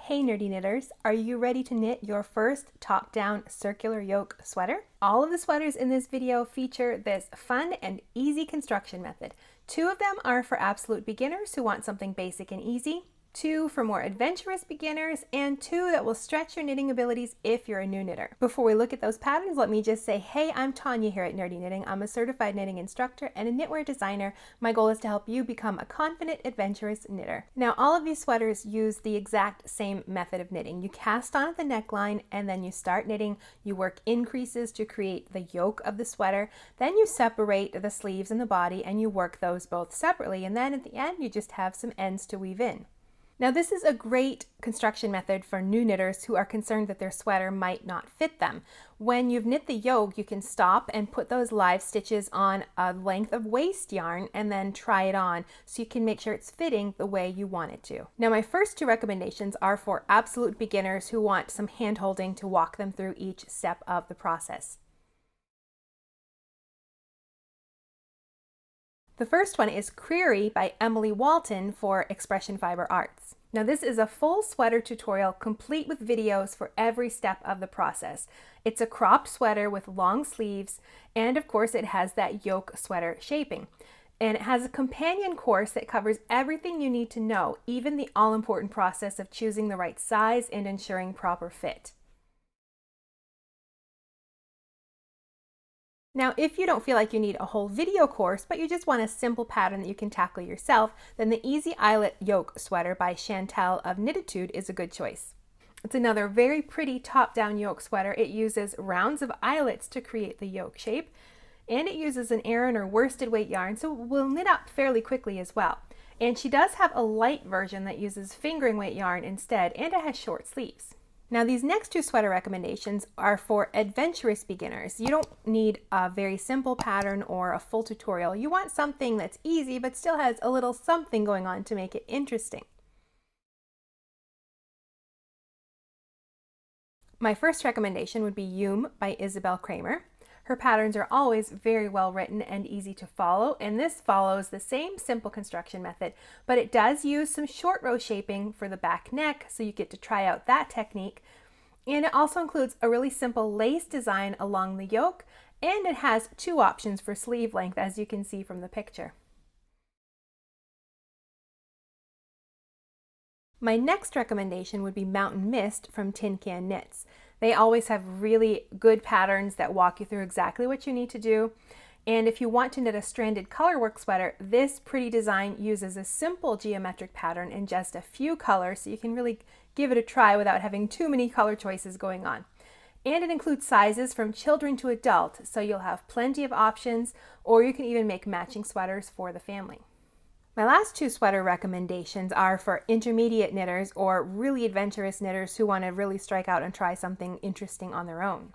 Hey nerdy knitters, are you ready to knit your first top-down circular yoke sweater? All of the sweaters in this video feature this fun and easy construction method. 2 of them are for absolute beginners who want something basic and easy, 2 for more adventurous beginners, and 2 that will stretch your knitting abilities if you're a new knitter. Before we look at those patterns, let me just say, hey, I'm Tanya here at Nerdy Knitting. I'm a certified knitting instructor and a knitwear designer. My goal is to help you become a confident, adventurous knitter. Now, all of these sweaters use the exact same method of knitting. You cast on at the neckline and then you start knitting. You work increases to create the yoke of the sweater. Then you separate the sleeves and the body and you work those both separately. And then at the end, you just have some ends to weave in. Now this is a great construction method for new knitters who are concerned that their sweater might not fit them. When you've knit the yoke, you can stop and put those live stitches on a length of waste yarn and then try it on so you can make sure it's fitting the way you want it to. Now my first 2 recommendations are for absolute beginners who want some hand holding to walk them through each step of the process. The first one is Query by Emily Walton for Expression Fiber Arts. Now this is a full sweater tutorial complete with videos for every step of the process. It's a cropped sweater with long sleeves, and of course it has that yoke sweater shaping. And it has a companion course that covers everything you need to know, even the all-important process of choosing the right size and ensuring proper fit. Now, if you don't feel like you need a whole video course, but you just want a simple pattern that you can tackle yourself, then the Easy Eyelet Yoke Sweater by Chantal of Knitatude is a good choice. It's another very pretty top-down yoke sweater. It uses rounds of eyelets to create the yoke shape, and it uses an Aran or worsted weight yarn, so it will knit up fairly quickly as well. And she does have a light version that uses fingering weight yarn instead, and it has short sleeves. Now these next 2 sweater recommendations are for adventurous beginners. You don't need a very simple pattern or a full tutorial. You want something that's easy but still has a little something going on to make it interesting. My first recommendation would be Yume by Isabell Kraemer. Her patterns are always very well written and easy to follow, and this follows the same simple construction method, but it does use some short row shaping for the back neck, so you get to try out that technique. And it also includes a really simple lace design along the yoke, and it has 2 options for sleeve length, as you can see from the picture. My next recommendation would be Mountain Mist from Tin Can Knits. They always have really good patterns that walk you through exactly what you need to do. And if you want to knit a stranded colorwork sweater, this pretty design uses a simple geometric pattern in just a few colors, so you can really give it a try without having too many color choices going on. And it includes sizes from children to adult, so you'll have plenty of options, or you can even make matching sweaters for the family. My last 2 sweater recommendations are for intermediate knitters or really adventurous knitters who want to really strike out and try something interesting on their own.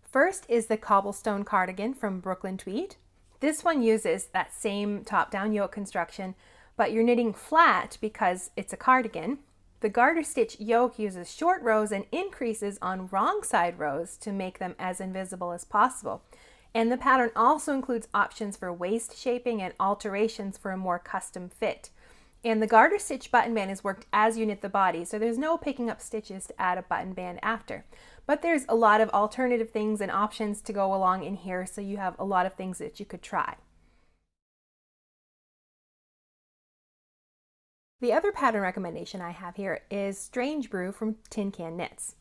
First is the Cobblestone Cardigan from Brooklyn Tweed. This one uses that same top-down yoke construction, but you're knitting flat because it's a cardigan. The garter stitch yoke uses short rows and increases on wrong side rows to make them as invisible as possible. And the pattern also includes options for waist shaping and alterations for a more custom fit. And the garter stitch button band is worked as you knit the body, so there's no picking up stitches to add a button band after. But there's a lot of alternative things and options to go along in here, so you have a lot of things that you could try. The other pattern recommendation I have here is Strange Brew from Tin Can Knits.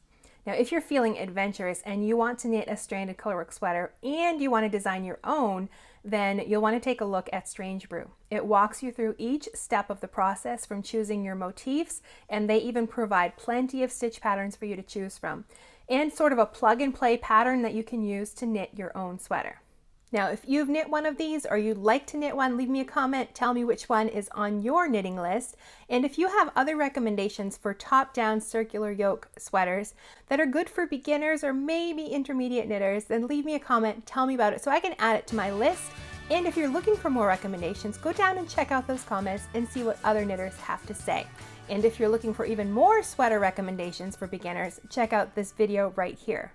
Now, if you're feeling adventurous and you want to knit a stranded colorwork sweater and you want to design your own, then you'll want to take a look at Strange Brew. It walks you through each step of the process from choosing your motifs, and they even provide plenty of stitch patterns for you to choose from, and sort of a plug-and-play pattern that you can use to knit your own sweater. Now, if you've knit one of these or you'd like to knit one, leave me a comment, tell me which one is on your knitting list. And if you have other recommendations for top-down circular yoke sweaters that are good for beginners or maybe intermediate knitters, then leave me a comment, tell me about it so I can add it to my list. And if you're looking for more recommendations, go down and check out those comments and see what other knitters have to say. And if you're looking for even more sweater recommendations for beginners, check out this video right here.